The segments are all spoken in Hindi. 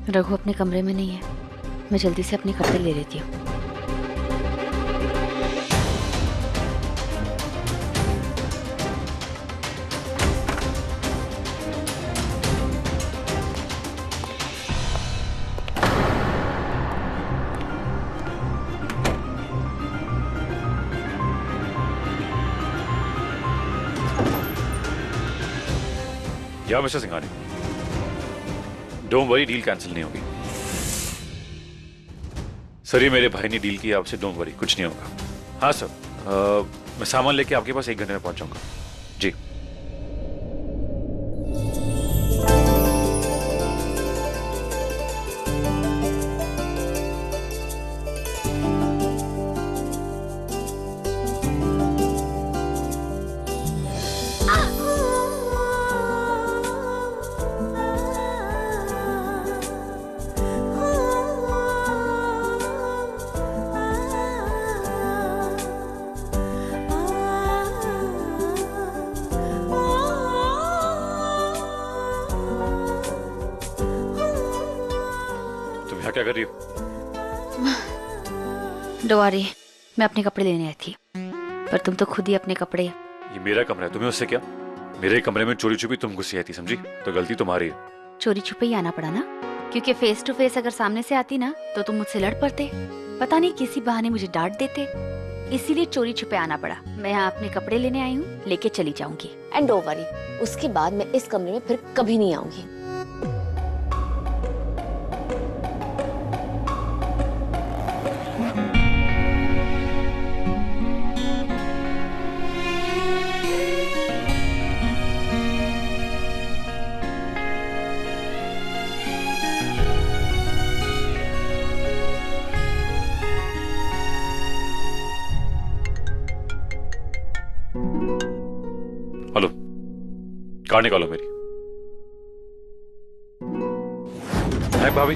रघु अपने कमरे में नहीं है, मैं जल्दी से अपने कपड़े ले लेती हूँ। या mister Singhani, don't worry, deal cancel नहीं होगी। सर, ये मेरे भाई ने डील की आपसे, डोंट वरी, कुछ नहीं होगा। हाँ सर, मैं सामान लेके आपके पास 1 घंटे में पहुंच जाऊंगा। जी। क्या कर रही हो? डोवारी, मैं अपने कपड़े लेने आई थी, पर तुम तो खुद ही अपने कपड़े। ये मेरा कमरा है, तुम्हें उससे क्या? मेरे कमरे में चोरी छुपी तुम घुसी आई थी, समझी? तो गलती तुम्हारी है। चोरी छुपे ही आना पड़ा ना, क्योंकि फेस टू फेस अगर सामने से आती ना तो तुम मुझसे लड़ पड़ते, पता नहीं किसी बहाने मुझे डांट देते, इसीलिए चोरी छुपे आना पड़ा। मैं यहाँ अपने कपड़े लेने आई हूँ, लेके चली जाऊंगी। एंड डोंट वरी, उसके बाद मैं इस कमरे में फिर कभी नहीं आऊंगी। हेलो, कार निकालो मेरी। है भाभी?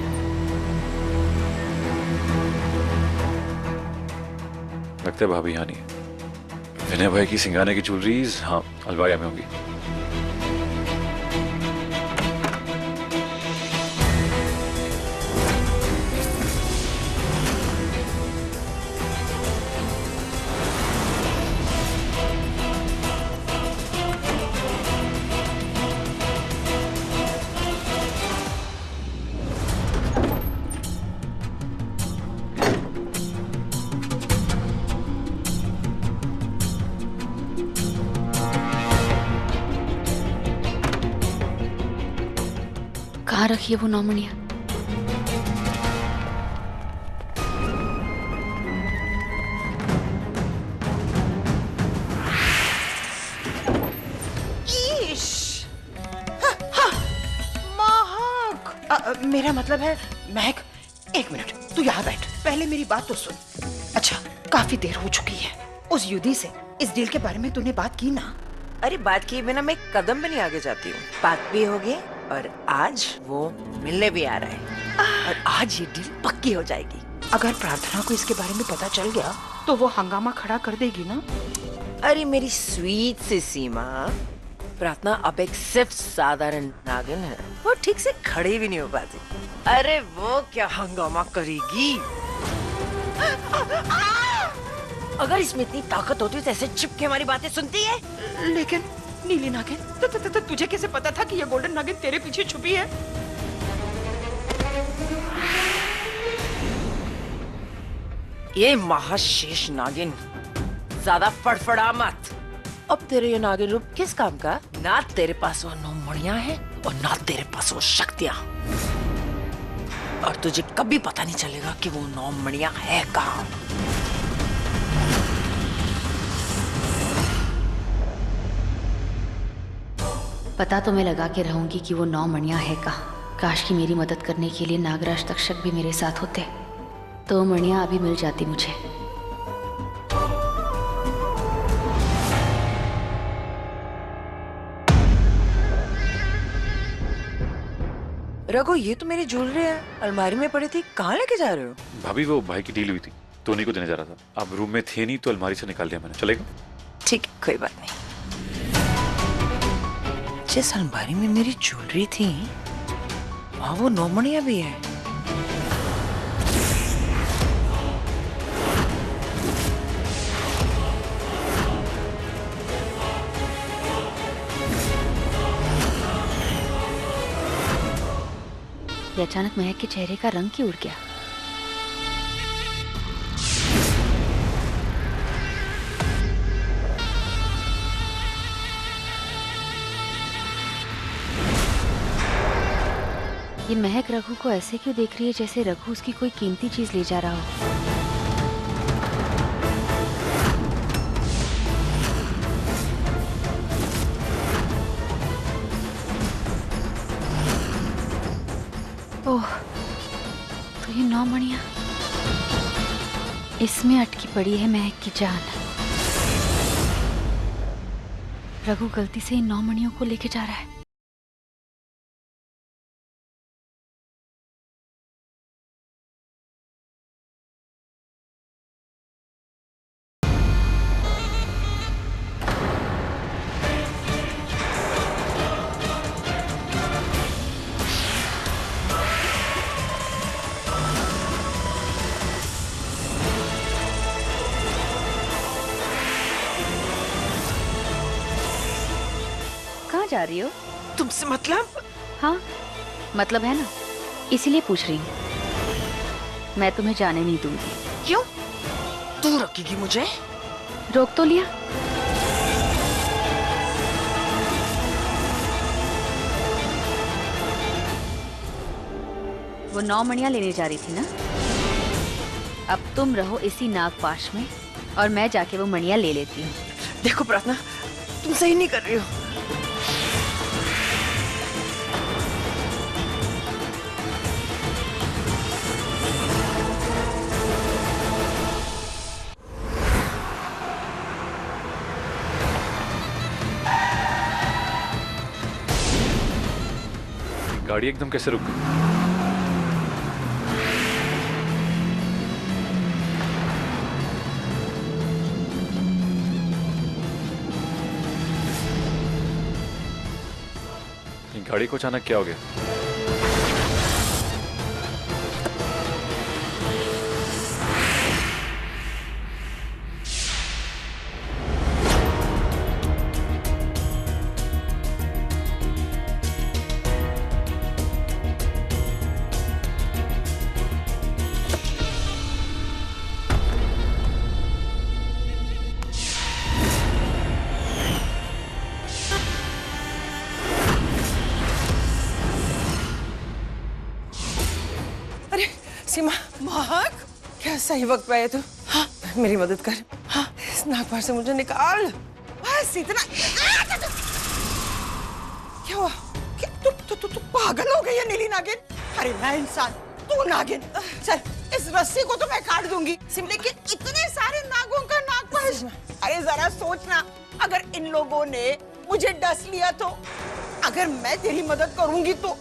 लगता है भाभी यहाँ नहीं है। विनय भाई की सिंगाने की ज्वेलरीज, हाँ, अलमारिया में होंगी। कहाँ रखी है वो नौमणिया? मेरा मतलब है महक, 1 मिनट तू यहाँ बैठ, पहले मेरी बात तो सुन। अच्छा, काफी देर हो चुकी है, उस युद्धि से इस डील के बारे में तूने बात की ना? अरे बात किए बिना मैं एक कदम भी नहीं आगे जाती हूँ। बात भी होगी और आज वो मिलने भी आ रहा है और आज ये डील पक्की हो जाएगी। अगर प्रार्थना को इसके बारे में पता चल गया तो वो हंगामा खड़ा कर देगी ना? अरे मेरी स्वीट सी सीमा, प्रार्थना अब एक सिर्फ साधारण नागिन है, वो ठीक से खड़ी भी नहीं हो पाती। अरे वो क्या हंगामा करेगी। अगर इसमें इतनी ताकत होती तो ऐसे चिपके हमारी बातें सुनती है। लेकिन नीली नागिन, तुझे कैसे पता था कि ये गोल्डन नागिन तेरे पीछे छुपी है? ये महाशेष नागिन, ज्यादा फड़फड़ा मत। अब तेरे ये नागिन रूप किस काम का? ना तेरे पास वो 9 मणियां हैं और ना तेरे पास वो शक्तियां, और तुझे कभी पता नहीं चलेगा कि वो 9 मणियां है कहाँ। पता तो मैं लगा के रहूंगी कि वो 9 मणियां है कहाँ। काश कि मेरी मदद करने के लिए नागराज तक्षक भी मेरे साथ होते, तो मणियां अभी मिल जाती मुझे। रघु, ये तो मेरी ज्वेलरी है, अलमारी में पड़ी थी, कहाँ लेके जा रहे हो? भाभी, वो भाई की डील हुई थी तो उन्हीं को देने जा रहा था। आप रूम में थे नहीं तो अलमारी से निकाल लिया मैंने। चलेगा? ठीक, कोई बात नहीं। जिस अलमारी में मेरी ज्वेलरी थी हाँ वो 9 मणियां भी है। ये अचानक महक के चेहरे का रंग क्यों उड़ गया? ये महक रघु को ऐसे क्यों देख रही है जैसे रघु उसकी कोई कीमती चीज ले जा रहा हो? ओह, तो ये 9 मणियां, इसमें अटकी पड़ी है महक की जान। रघु गलती से इन 9 मणियों को लेके जा रहा है। कहाँ जा रही हो? तुमसे मतलब? हाँ, मतलब है ना, इसीलिए पूछ रही हूँ। मैं तुम्हें जाने नहीं दूंगी। क्यों? तू रखेगी मुझे? रोक तो लिया। वो 9 मणियां लेने जा रही थी ना? अब तुम रहो इसी नागपाश में और मैं जाके वो मणियां ले लेती हूँ। देखो प्रार्थना, तुम सही नहीं कर रही हो। गाड़ी एकदम कैसे रुक गई? गाड़ी को अचानक क्या हो गया? अरे सीमा, महक, क्या सही वक्त पे आए तू? हाँ, मेरी मदद कर। हाँ, इस नागपार से मुझे निकाल। बस इतना। क्या हुआ? तू पागल हो गई है नीली नागिन? अरे मैं इंसान, तू नागिन। चल, इस रस्सी को तो मैं काट दूंगी, लेकिन इतने सारे नागों का नागपाश। अरे जरा सोचना, अगर इन लोगों ने मुझे डस लिया तो, अगर मैं तेरी मदद करूंगी तो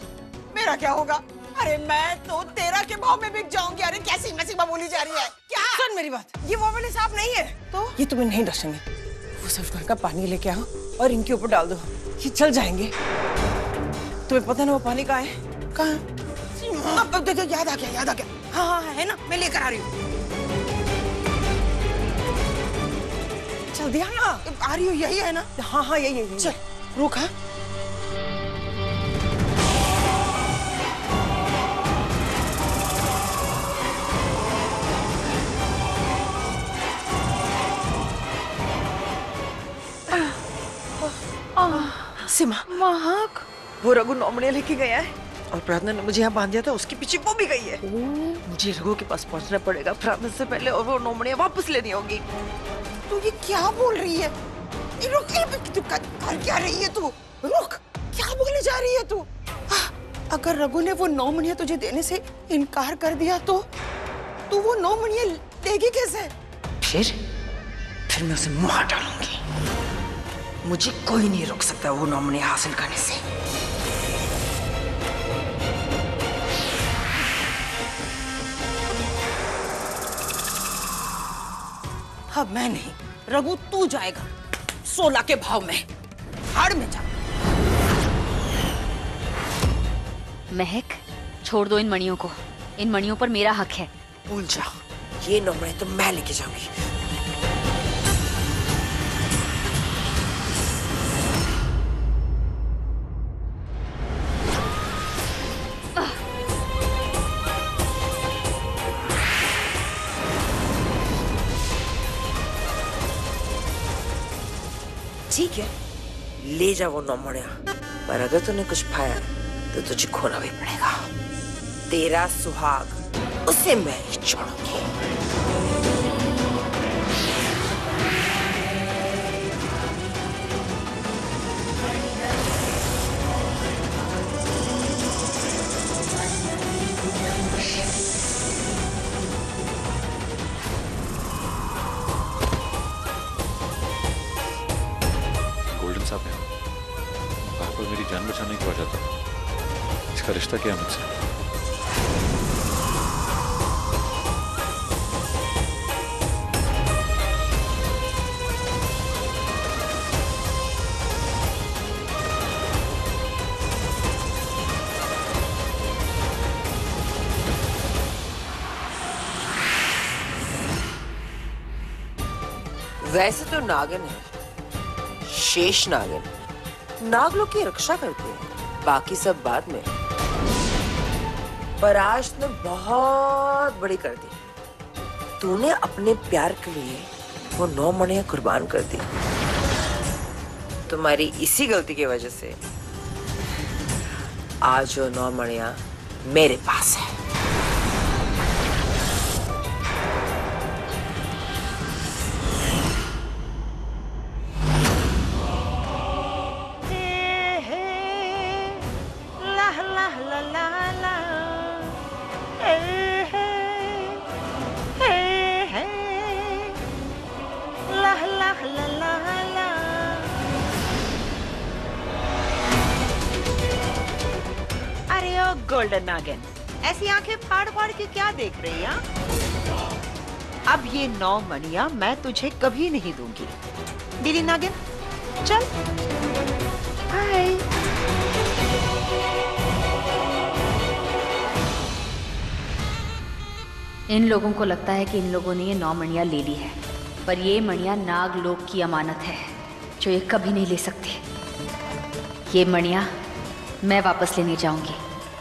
मेरा क्या होगा? अरे मैं तो तेरा के भाव में बिक जाऊंगी। अरे कैसी नसीबा बोली जा रही है क्या? सुन मेरी बात, ये वो वाले सांप नहीं है तो? ये तुम्हें नहीं डसेंगे। वो सब घर का पानी लेके आओ और इनके ऊपर डाल दो, ये चल जाएंगे। तुम्हें पता ना वो पानी कहाँ है? कहाँ? अब देखो, याद आ गया। हाँ हाँ है ना, मैं लेकर आ रही हूँ। चल दिया ना, आ रही हूँ, यही है ना? हाँ हाँ यही। चल रुक। हाँ सीमा, महक, वो रघु 9 मणियां लेके गया है और प्रार्थना ने मुझे यहाँ बांध दिया था, उसके पीछे वो भी गई है। मुझे रघु के पास पहुँचना पड़ेगा प्रार्थना से पहले और वो 9 मणियां वापस लेनी होगी। तू ये क्या बोल रही है? रुक, तू कर क्या रही है तू? रुक, क्या बोलने जा रही है तू? अगर रघु ने वो 9 मणियां तुझे देने से इनकार कर दिया तो तू वो 9 मणियां देगी कैसे? फिर मैं उसे मार डालूंगी। मुझे कोई नहीं रोक सकता वो 9 मणियां हासिल करने से। अब मैं नहीं, रघु तू जाएगा 16 के भाव में। हाड़ में जा। महक, छोड़ दो इन मणियों को। इन मणियों पर मेरा हक है। भूल जा, ये 9 मणियां तो मैं लेके जाऊंगी। ठीक है, ले जा वो 9 मणियां, पर अगर तूने कुछ पाया तो तुझे खोना भी पड़ेगा। तेरा सुहाग उसे मैं ही छोड़ूंगी। गोल्डन साहब है, बार बार मेरी जान बचाने की वजह था। इसका रिश्ता क्या है मुझसे? वैसे तो नागिन है, शेष नागिन, नागलोक की रक्षा करते हैं, बाकी सब बाद में। पर आज तूने बहुत बड़ी कर दी। तूने अपने प्यार के लिए वो 9 मणियां कुर्बान कर दी। तुम्हारी इसी गलती की वजह से आज वो 9 मणियां मेरे पास है। अरे ओ गोल्डन नागिन, ऐसी आंखें फाड़ फाड़ के क्या देख रही है? अब ये 9 मणियां मैं तुझे कभी नहीं दूंगी। नीली नागिन, चल। हाय। इन लोगों को लगता है कि इन लोगों ने ये 9 मणियां ले ली है, पर ये मणियां नागलोक की अमानत है जो ये कभी नहीं ले सकते। ये मणियां मैं वापस लेने जाऊंगी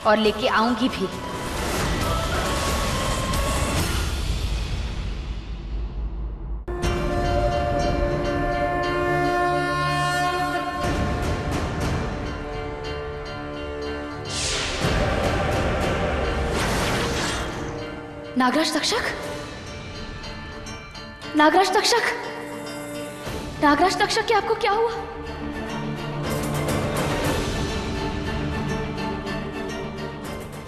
और लेके आऊंगी भी। नागराज तक्षक, नागराज तक्षक, नागराज तक्षक, क्या आपको क्या हुआ?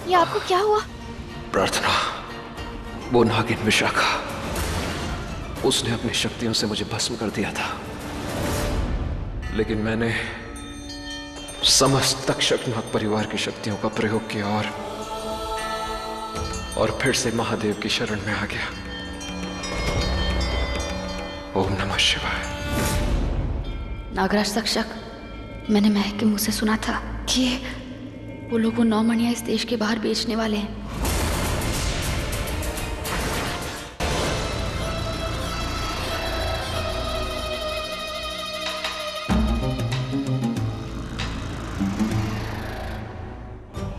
ये आपको क्या हुआ? प्रार्थना, वो नागिन विशाखा, उसने अपनी शक्तियों से मुझे भस्म कर दिया था, लेकिन मैंने समस्त तक्षक नाग परिवार की शक्तियों का प्रयोग किया और फिर से महादेव की शरण में आ गया। ओम नमः शिवाय। नागराज तक्षक, मैंने महक के मुंह से सुना था कि वो लोग वो 9 मणियां इस देश के बाहर बेचने वाले हैं।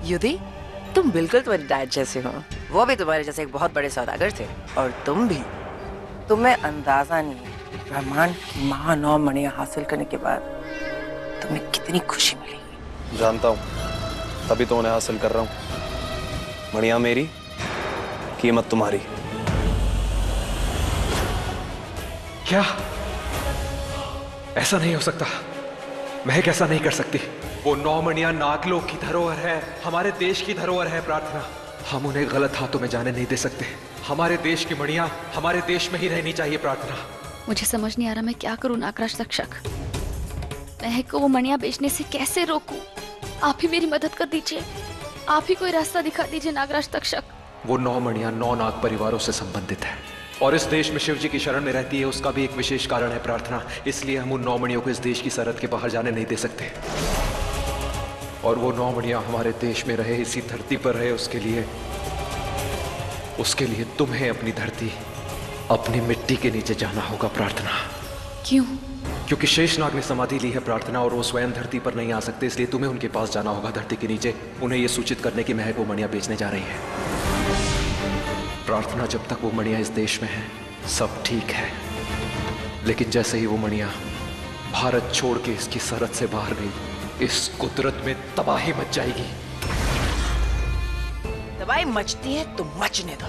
युधि, तुम बिल्कुल तुम्हारी डैड जैसे हो। वो भी तुम्हारे जैसे एक बहुत बड़े सौदागर थे, और तुम भी। तुम्हें अंदाजा नहीं ब्रह्मांड की महा 9 मणियां हासिल करने के बाद तुम्हें कितनी खुशी मिलेगी। जानता हूं, तभी तो उन्हें हासिल कर रहा हूं। मणियां मेरी, कीमत तुम्हारी। क्या? ऐसा नहीं हो सकता। महक ऐसा नहीं कर सकती। वो 9 मणियां नागलोक की धरोहर है, हमारे देश की धरोहर है। प्रार्थना, हम उन्हें गलत हाथों में जाने नहीं दे सकते। हमारे देश की मणियां हमारे देश में ही रहनी चाहिए। प्रार्थना, मुझे समझ नहीं आ रहा मैं क्या करूं नागराज तक्षक। महक को वो मणियां बेचने से कैसे रोकूं? आप ही मेरी मदद कर दीजिए, आप ही कोई रास्ता दिखा दीजिए नागराज तक्षक। वो 9 मणियां 9 नाग परिवारों से संबंधित है और इस देश में शिव जी की शरण में रहती है। उसका भी एक विशेष कारण है प्रार्थना, इसलिए हम उन 9 मणियों को इस देश की सरहद के बाहर जाने नहीं दे सकते। और वो 9 मणियां हमारे देश में रहे, इसी धरती पर रहे, उसके लिए तुम्हें अपनी धरती, अपनी मिट्टी के नीचे जाना होगा प्रार्थना। क्यों? क्योंकि शेषनाग ने समाधि ली है प्रार्थना, और वो स्वयं धरती पर नहीं आ सकते, इसलिए तुम्हें उनके पास जाना होगा धरती के नीचे, उन्हें यह सूचित करने की महक वो मणियां बेचने जा रही है। प्रार्थना, जब तक वो मणियां इस देश में हैं सब ठीक है, लेकिन जैसे ही वो मणियां भारत छोड़ के इसकी सरहद से बाहर गई, इस कुदरत में तबाही मच जाएगी। तबाही मचती है तो मचने दो,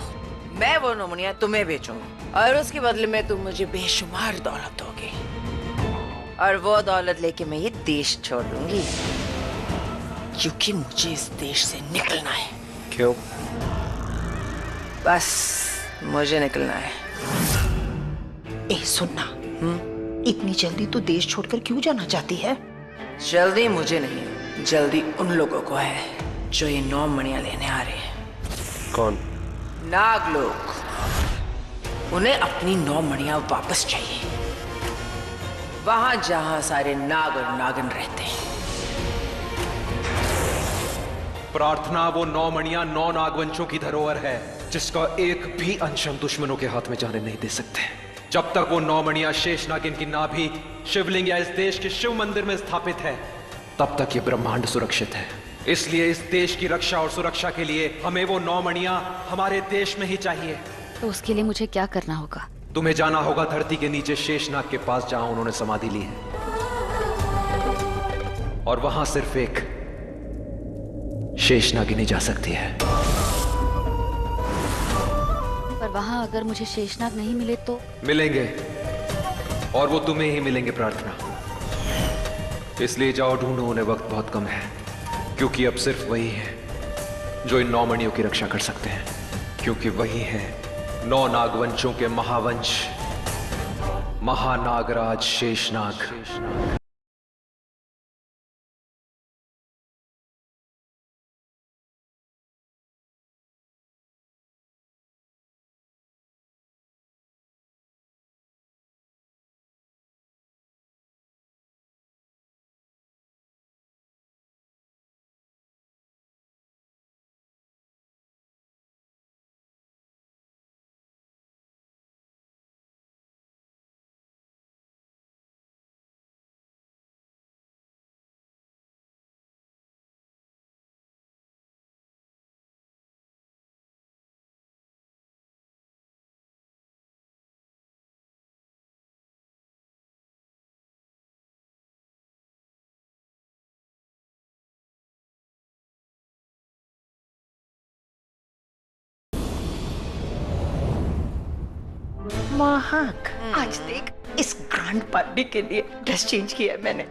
मैं वो 9 मणियां तुम्हें बेचूंगा और उसके बदले में तुम मुझे बेशुमार दौलत दोगे, और वो दौलत लेके मैं ये देश छोड़ दूंगी, क्योंकि मुझे इस देश से निकलना है। क्यों? बस मुझे निकलना है। ए सुनना, इतनी जल्दी तू देश छोड़कर क्यों जाना चाहती है? जल्दी मुझे नहीं, जल्दी उन लोगों को है जो ये 9 मणियां लेने आ रहे हैं। कौन? नाग लोग। उन्हें अपनी 9 मणियां वापस चाहिए, वहां जहां सारे नाग और नागिन रहते हैं। प्रार्थना, वो 9 मणियां 9 नागवंशों की धरोहर है, जिसका एक भी अंश हम दुश्मनों के हाथ में जाने नहीं दे सकते। जब तक वो 9 मणियां शेषनागिन की नाभि शिवलिंग या इस देश के शिव मंदिर में स्थापित है, तब तक ये ब्रह्मांड सुरक्षित है। इसलिए इस देश की रक्षा और सुरक्षा के लिए हमें वो 9 मणियां हमारे देश में ही चाहिए। तो उसके लिए मुझे क्या करना होगा? तुम्हें जाना होगा धरती के नीचे शेषनाग के पास, जहां उन्होंने समाधि ली है, और वहां सिर्फ एक शेषनागिनी जा सकती है। पर वहां अगर मुझे शेषनाग नहीं मिले तो? मिलेंगे, और वो तुम्हें ही मिलेंगे प्रार्थना। इसलिए जाओ ढूंढो उन्हें, वक्त बहुत कम है, क्योंकि अब सिर्फ वही है जो इन 9 मणियों की रक्षा कर सकते हैं, क्योंकि वही है 9 नागवंशों के महावंश, महानागराज शेषनाग। महक, आज देख, इस ग्रैंड पार्टी के लिए ड्रेस चेंज किया है मैंने।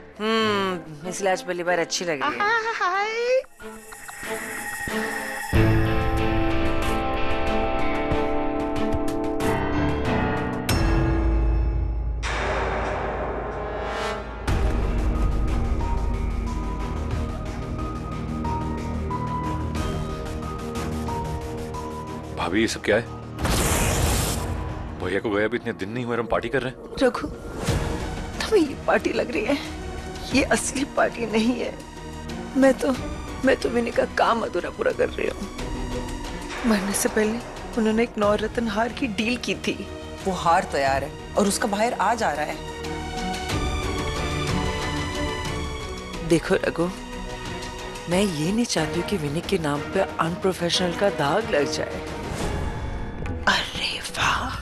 इसलिए आज पहली बार अच्छी लग रही है। हाय। भाभी, ये सब क्या है? भैया को गया भी इतने दिन नहीं हुए, हम पार्टी कर रहे हैं। रघु, तुम्हें ये पार्टी लग रही है, ये असली पार्टी नहीं है। मैं तो विनी का काम अधूरा पूरा कर रही हूँ। मरने से पहले उन्होंने एक 9 रत्न हार की डील की थी। वो हार तैयार है और उसका बाहर आ जा रहा है। देखो रघु, मैं ये नहीं चाहती कि विनी के नाम पे अनप्रोफेशनल का दाग लग जाए। अरे वाह,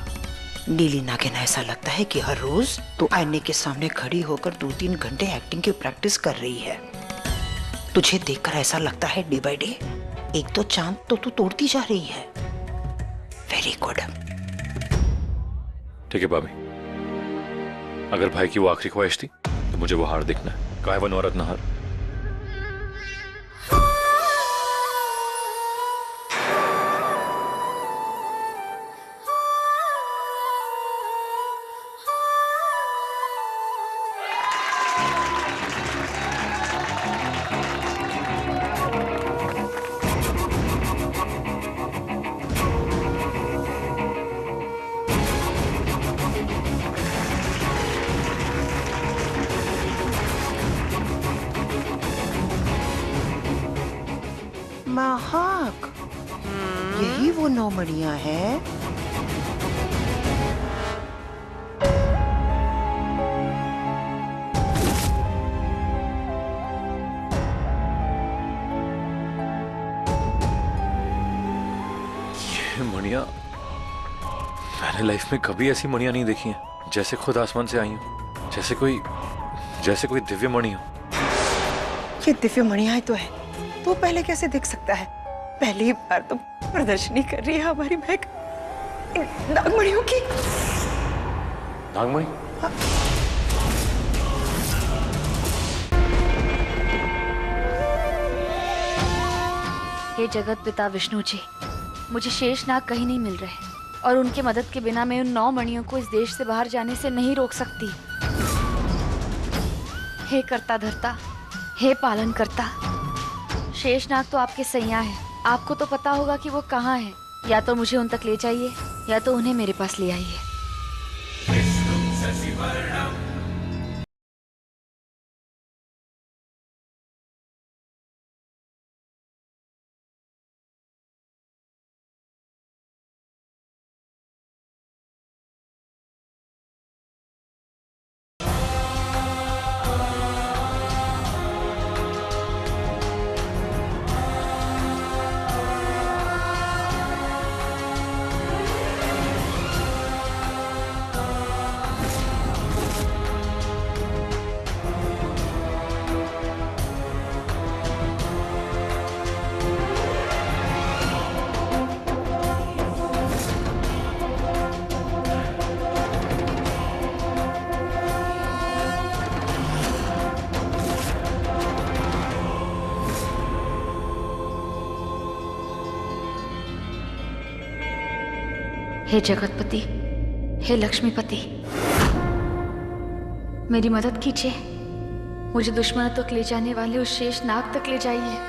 नीली नागिन, ऐसा लगता है कि हर रोज तो आईने के सामने खड़ी होकर 2-3 घंटे एक्टिंग की प्रैक्टिस कर रही है। तुझे देखकर ऐसा लगता है डे बाय डे एक दो चांद तो तू तोड़ती जा रही है। Very good. ठीक है भाभी, अगर भाई की वो आखिरी ख्वाहिश थी तो मुझे वो हार देखना है। कहा है वो 9 रत्न हार? महक, यही वो 9 मणियां हैं। ये मणियां, मैंने लाइफ में कभी ऐसी मणियां नहीं देखी हैं, जैसे खुद आसमान से आई हूं, जैसे कोई दिव्य मणि हो। ये दिव्य मणियां तो है, तो पहले कैसे देख सकता है? पहली बार तो प्रदर्शनी कर रही है हमारी महक इन नागमणियों की। नागमणि? हे जगत पिता विष्णु जी, मुझे शेषनाग कहीं नहीं मिल रहे और उनके मदद के बिना मैं उन 9 मणियों को इस देश से बाहर जाने से नहीं रोक सकती। हे करता धरता, हे पालन करता, शेषनाग तो आपके सैया है, आपको तो पता होगा कि वो कहाँ है। या तो मुझे उन तक ले जाइए या तो उन्हें मेरे पास ले आइए। हे जगतपति, हे लक्ष्मीपति, मेरी मदद कीजिए, मुझे दुश्मनों तक ले जाने वाले उस शेष नाग तक ले जाइए।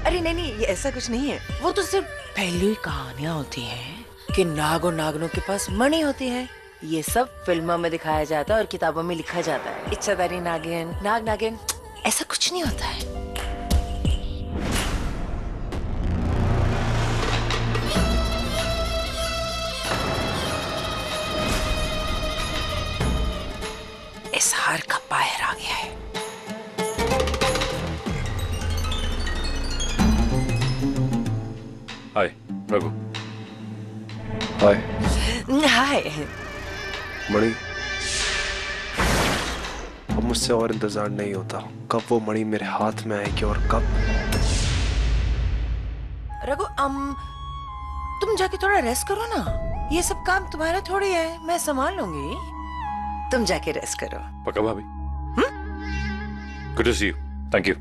अरे नहीं नहीं, ये ऐसा कुछ नहीं है। वो तो सिर्फ पहली कहानियां होती हैं कि नाग और नागनों के पास मणि होती है। ये सब फिल्मों में दिखाया जाता है और किताबों में लिखा जाता है। इच्छाधारी नागिन, नाग नागिन, ऐसा कुछ नहीं होता है। इस हार का पायर आ गया है। हाय रघु। हाय हाय। मणि, अब मुझसे और इंतजार नहीं होता। कब वो मणि मेरे हाथ में आएगी और कब। रघु, तुम जाके थोड़ा रेस्ट करो ना। ये सब काम तुम्हारा थोड़ी है, मैं संभाल लूंगी। तुम जाके रेस्ट करो। पक्का भाभी? Good to see you. Thank you.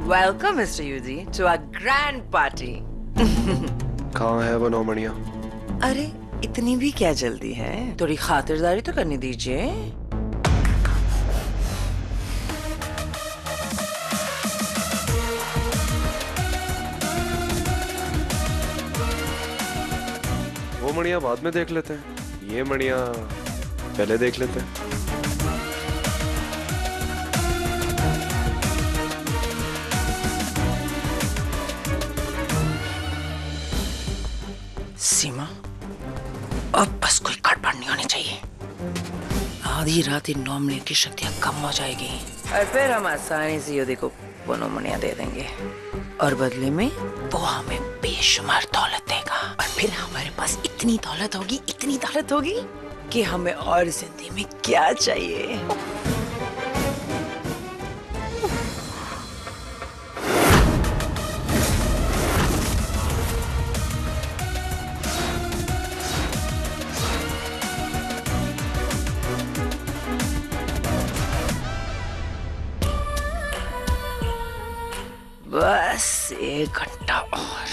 Welcome mister यूजी टू आवर ग्रैंड पार्टी। कहाँ है वो 9 मणियां? अरे इतनी भी क्या जल्दी है, थोड़ी खातिरदारी तो करने दीजिए। वो मणियां बाद में देख लेते हैं, ये मणियां पहले देख लेते हैं। सीमा, अब बस कोई गड़बड़ नहीं होनी चाहिए। आधी रात इन नौमनियों की शक्तियां कम हो जाएगी और फिर हम आसानी से युद्धि को वो नौमनियां दे देंगे और बदले में वो हमें बेशुमार दौलत देगा। और फिर हमारे पास इतनी दौलत होगी कि हमें और जिंदगी में क्या चाहिए। बस 1 घंटा और।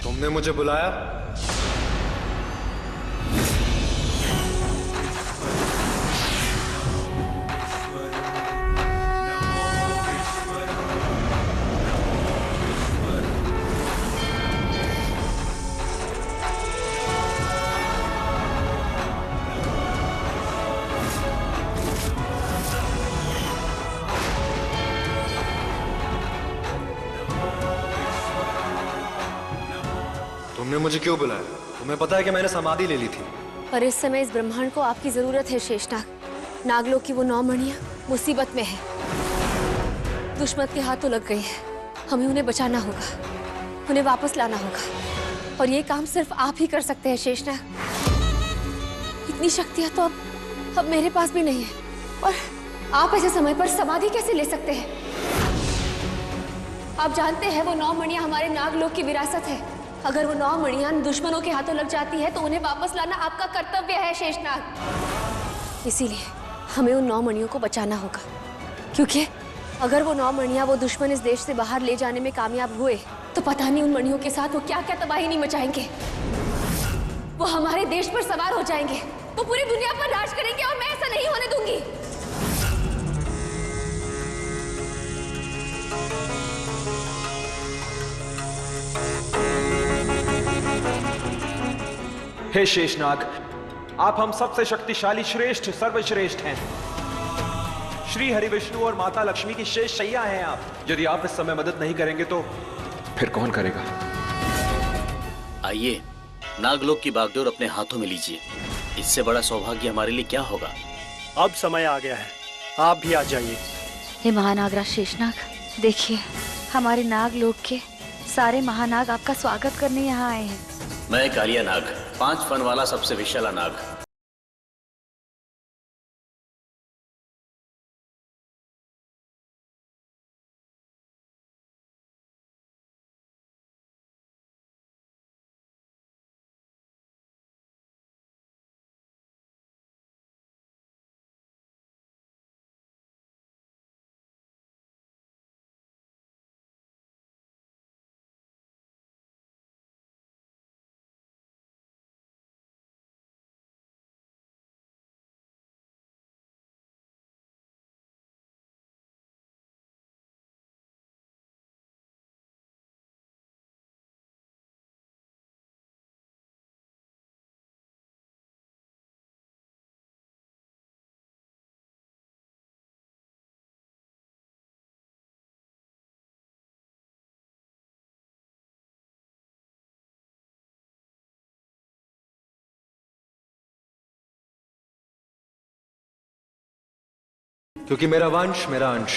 तुमने मुझे बुलाया? तुमने मुझे क्यों बुलाया? तुम्हें पता है कि मैंने समाधि ले ली थी। पर इस समय इस ब्रह्मांड को आपकी जरूरत है शेषनाग। नागलोक की वो 9 मणियां मुसीबत में है, दुश्मन के हाथों लग गई है। हमें उन्हें बचाना होगा, उन्हें वापस लाना होगा और ये काम सिर्फ आप ही कर सकते हैं शेषनाग। इतनी शक्तियां तो अब मेरे पास भी नहीं है और आप ऐसे समय पर समाधि कैसे ले सकते हैं? आप जानते हैं वो 9 मणियां हमारे नागलोक की विरासत है। अगर वो 9 मणियां दुश्मनों के हाथों लग जाती है तो उन्हें वापस लाना आपका कर्तव्य है शेषनाग। इसीलिए हमें उन 9 मणियों को बचाना होगा, क्योंकि अगर वो 9 मणियां वो दुश्मन इस देश से बाहर ले जाने में कामयाब हुए तो पता नहीं उन मणियों के साथ वो क्या क्या तबाही नहीं मचाएंगे। वो हमारे देश पर सवार हो जाएंगे, वो पूरी दुनिया पर राज करेंगे और मैं ऐसा नहीं होने दूंगी। हे शेषनाग, आप हम सबसे शक्तिशाली, श्रेष्ठ, सर्वश्रेष्ठ हैं। श्री हरि विष्णु और माता लक्ष्मी की शेष शैया हैं आप। यदि आप इस समय मदद नहीं करेंगे तो फिर कौन करेगा? आइए, नागलोक की बागडोर अपने हाथों में लीजिए। इससे बड़ा सौभाग्य हमारे लिए क्या होगा। अब समय आ गया है, आप भी आ जाइए। हे महानागराज शेषनाग, देखिए हमारे नागलोक के सारे महानाग आपका स्वागत करने यहाँ आए हैं। मैं कालिया नाग, 5 फन वाला सबसे विशाला नाग। क्योंकि मेरा वंश, मेरा अंश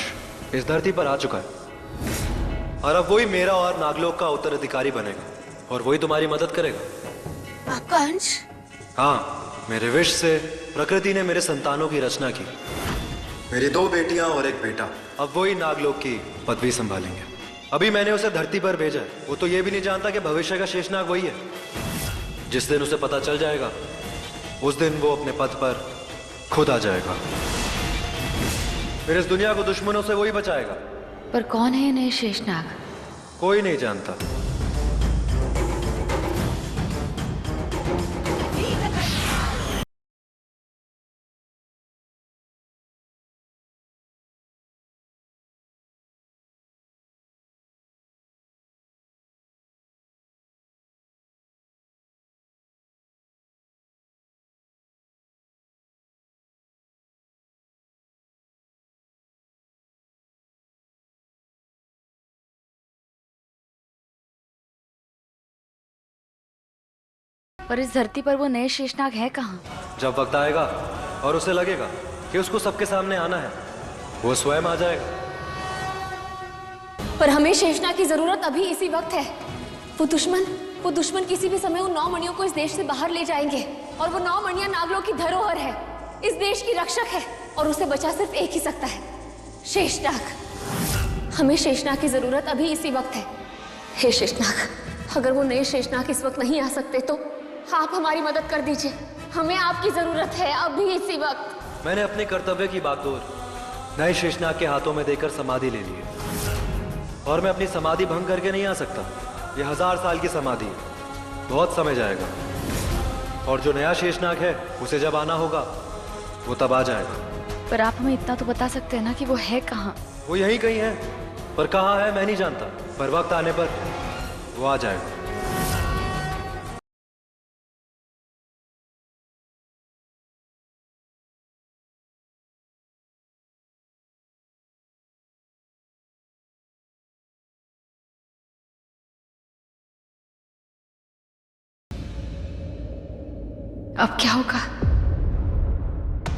इस धरती पर आ चुका है और अब वही मेरा और नागलोक का उत्तराधिकारी बनेगा और वही तुम्हारी मदद करेगा। आपका अंश? हाँ, मेरे विश से प्रकृति ने मेरे संतानों की रचना की। मेरी 2 बेटियां और 1 बेटा अब वही नागलोक की पदवी संभालेंगे। अभी मैंने उसे धरती पर भेजा है। वो तो ये भी नहीं जानता कि भविष्य का शेषनाग वही है। जिस दिन उसे पता चल जाएगा उस दिन वो अपने पद पर खुद आ जाएगा। फिर इस दुनिया को दुश्मनों से वही बचाएगा। पर कौन है ये नए शेषनाग? कोई नहीं जानता। पर इस धरती पर वो नए शेषनाग है कहाँ? जब वक्त आएगा और उसे लगेगा कि उसको सबके सामने आना है, वो स्वयं आ जाएगा। पर हमें शेषनाग की जरूरत अभी इसी वक्त है। वो दुश्मन किसी भी समय उन 9 मणियों को इस देश से बाहर ले जाएंगे और वो 9 मणियां नागलोक की धरोहर है, इस देश की रक्षक है और उसे बचा सिर्फ एक ही सकता है, शेषनाग। हमें शेषनाग की जरूरत अभी इसी वक्त है। हे शेषनाग, अगर वो नए शेषनाग इस वक्त नहीं आ सकते तो आप हमारी मदद कर दीजिए। हमें आपकी जरूरत है अभी इसी वक्त। मैंने अपने कर्तव्य की बागडोर नए शेषनाग के हाथों में देकर समाधि ले ली है और मैं अपनी समाधि भंग करके नहीं आ सकता। ये 1000 साल की समाधि है, बहुत समय जाएगा और जो नया शेषनाग है उसे जब आना होगा वो तब आ जाएगा। पर आप हमें इतना तो बता सकते हैं ना कि वो है कहाँ? वो यहीं कहीं है, पर कहाँ है मैं नहीं जानता। पर वक्त आने पर वो आ जाएगा। अब क्या होगा?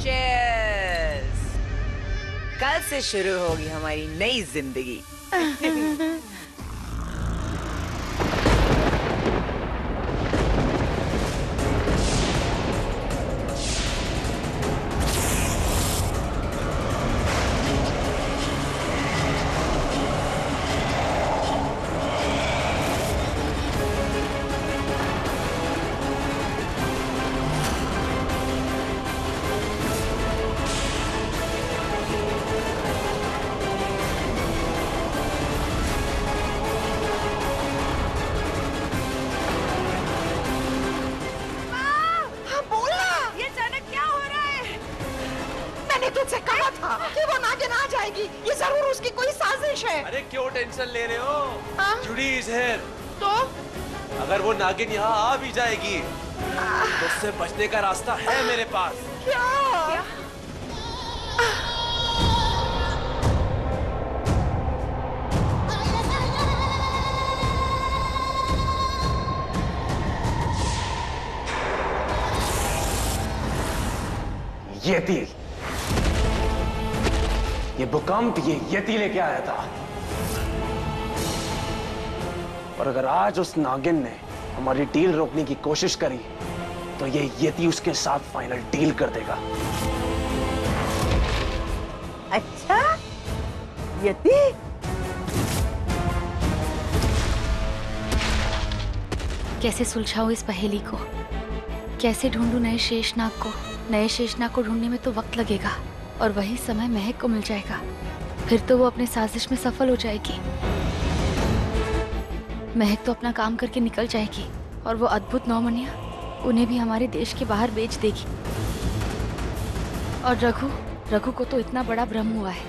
Cheers! कल से शुरू होगी हमारी नई जिंदगी। तुझसे कहा था कि वो नागिन आ जाएगी। ये जरूर उसकी कोई साजिश है। अरे क्यों टेंशन ले रहे हो? जुडी इज हियर। तो अगर वो नागिन यहाँ आ भी जाएगी तो उससे बचने का रास्ता है मेरे पास। क्या? येती, ये भूकंप ये येती लेके आया था। और अगर आज उस नागिन ने हमारी डील रोकने की कोशिश करी तो ये येती उसके साथ फाइनल डील कर देगा। अच्छा, येती? कैसे सुलझाऊं इस पहेली को? कैसे ढूंढूं नए शेषनाग को? नए शेषनाग को ढूंढने में तो वक्त लगेगा और वही समय महक को मिल जाएगा। फिर तो वो अपने साजिश में सफल हो जाएगी। महक तो अपना काम करके निकल जाएगी और वो अद्भुत 9 मणियां उन्हें भी हमारे देश के बाहर बेच देगी। और रघु को तो इतना बड़ा भ्रम हुआ है,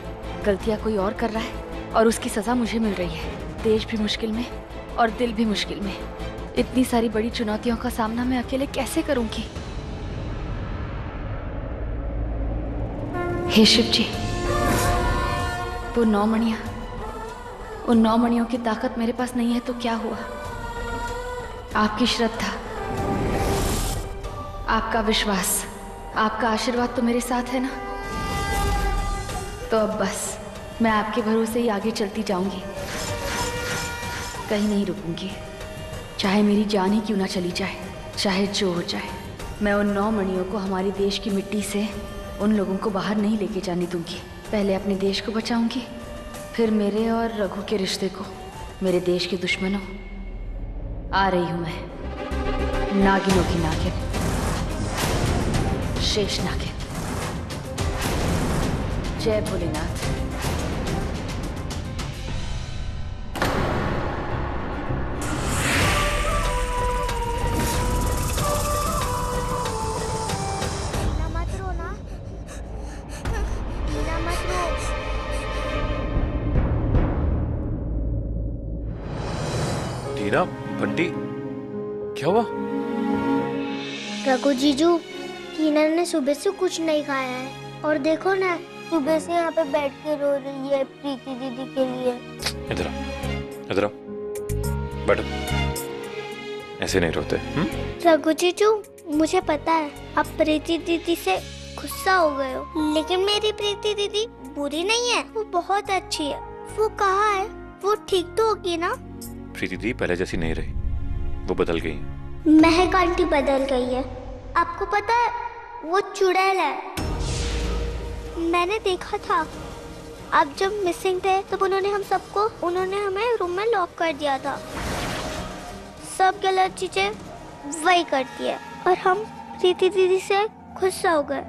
गलतियां कोई और कर रहा है और उसकी सजा मुझे मिल रही है। देश भी मुश्किल में और दिल भी मुश्किल में। इतनी सारी बड़ी चुनौतियों का सामना मैं अकेले कैसे करूंगी? हे शिव जी, वो 9 मणियां, उन 9 मणियों की ताकत मेरे पास नहीं है तो क्या हुआ? आपकी श्रद्धा, आपका विश्वास, आपका आशीर्वाद तो मेरे साथ है ना। तो अब बस मैं आपके भरोसे ही आगे चलती जाऊंगी, कहीं नहीं रुकूंगी, चाहे मेरी जान ही क्यों ना चली जाए, चाहे जो हो जाए। मैं उन 9 मणियों को हमारे देश की मिट्टी से उन लोगों को बाहर नहीं लेके जाने दूंगी। पहले अपने देश को बचाऊंगी, फिर मेरे और रघु के रिश्ते को। मेरे देश के दुश्मनों, आ रही हूं मैं, नागिनों की नागिन, शेष नागिन। जय भोलेनाथ। टीना, बंटी, क्या हुआ? रघु जीजू, टीना ने सुबह से कुछ नहीं खाया है और देखो ना, सुबह से यहाँ पे बैठ के रो रही है प्रीति दीदी के लिए। इधर आओ, बैठो। ऐसे नहीं रोते। रघु जीजू, मुझे पता है आप प्रीति दीदी से गुस्सा हो गए हो, लेकिन मेरी प्रीति दीदी बुरी नहीं है, वो बहुत अच्छी है। वो कहाँ है? वो ठीक तो होगी ना? प्रीति दीदी पहले जैसी नहीं रही, वो बदल गई। महक आंटी बदल गई है। आपको पता है, वो चुड़ैल है। मैंने देखा था, आप जब मिसिंग थे तब उन्होंने हमें रूम में लॉक कर दिया था। सब गलत चीजें वही करती है और हम प्रीति दीदी से गुस्सा हो गए।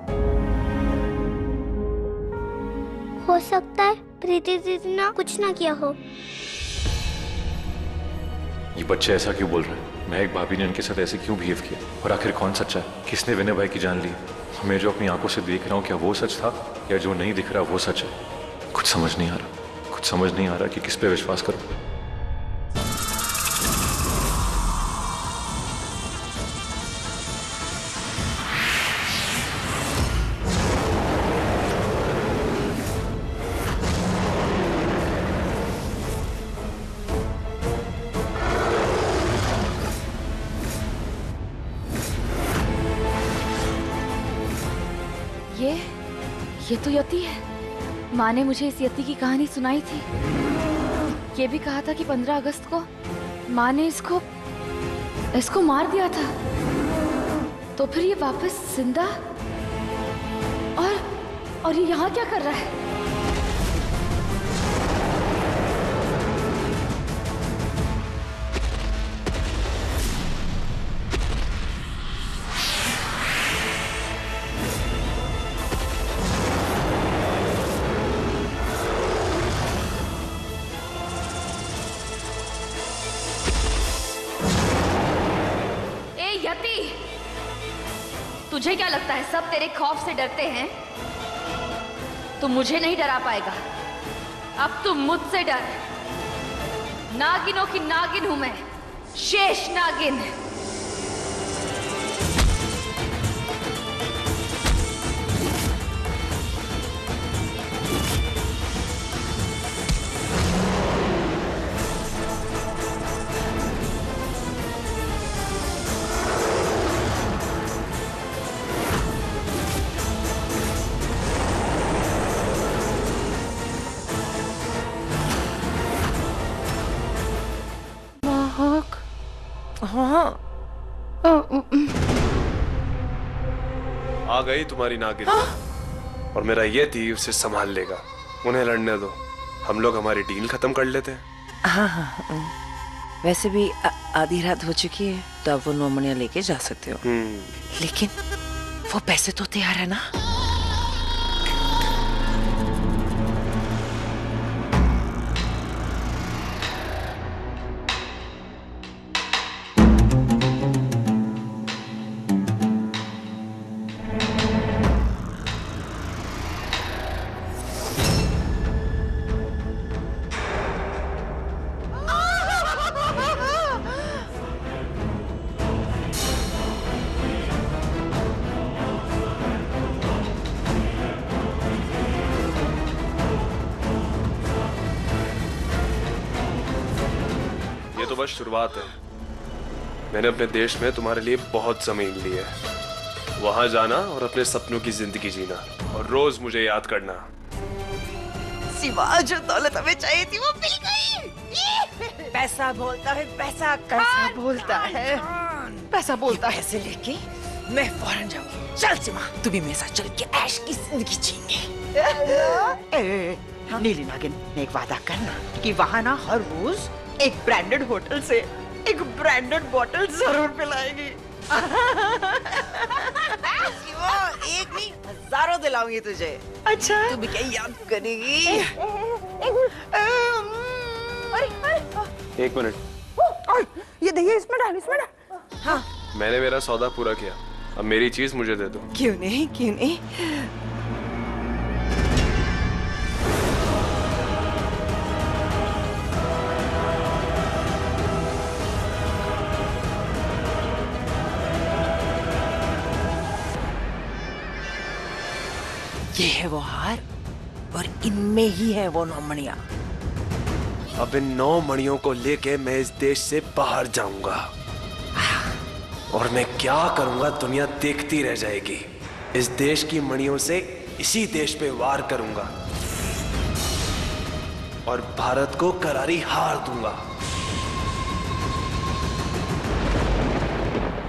हो सकता है प्रीति दीदी ने कुछ ना किया हो। ये बच्चे ऐसा क्यों बोल रहे हैं? महक भाभी ने इनके साथ ऐसे क्यों बिहेव किया? और आखिर कौन सच्चा है? किसने विनय भाई की जान ली? मैं जो अपनी आंखों से देख रहा हूँ, क्या वो सच था या जो नहीं दिख रहा वो सच है? कुछ समझ नहीं आ रहा कि किस पे विश्वास करूं। ये तो यति है। माँ ने मुझे इस यति की कहानी सुनाई थी। ये भी कहा था कि 15 अगस्त को माँ ने इसको मार दिया था। तो फिर ये वापस जिंदा और ये यहाँ क्या कर रहा है? तुझे क्या लगता है सब तेरे खौफ से डरते हैं? तू मुझे नहीं डरा पाएगा। अब तू मुझसे डर। नागिनों की नागिन हूं मैं, शेष नागिन। हाँ, आ गई तुम्हारी नागिन। और मेरा ये थी उसे संभाल लेगा। उन्हें लड़ने दो, हम लोग हमारी डील खत्म कर लेते हैं। हाँ, वैसे भी आधी रात हो चुकी है, तो आप वो 9 मणियां लेके जा सकते हो। लेकिन वो पैसे तो तैयार है ना? तो बस शुरुआत है। मैंने अपने देश में तुम्हारे लिए बहुत जमीन ली है। वहां जाना और अपने सपनों की जिंदगी जीना, और रोज मुझे याद करना। सिवा जो दौलत हमें चाहिए थी वो मिल गई। पैसा बोलता है, पैसा पैसा बोलता है, पैसा बोलता है। पैसे लेके मैं फौरन जाऊंगी। चल सीमा, तू भी मेरे साथ चल के ऐश की जिंदगी जिएंगे। नीली नागिन, एक वादा करना कि वहाँ ना हर रोज एक ब्रांडेड होटल से एक ब्रांडेड बोतल जरूर पिलाएगी। एक नहीं, हजारों दिलाऊंगी तुझे। अच्छा, तू भी क्या याद करेगी? एक मिनट, ये देखिए, इसमें डाल, इसमें डाल। हाँ, मैंने मेरा सौदा पूरा किया, अब मेरी चीज मुझे दे दो। क्यों नहीं, क्यों नहीं। ये है वो हार और इनमें ही है वो 9 मणियां। अब इन 9 मणियों को लेके मैं इस देश से बाहर जाऊंगा और मैं क्या करूंगा दुनिया देखती रह जाएगी। इस देश की मणियों से इसी देश पे वार करूंगा और भारत को करारी हार दूंगा।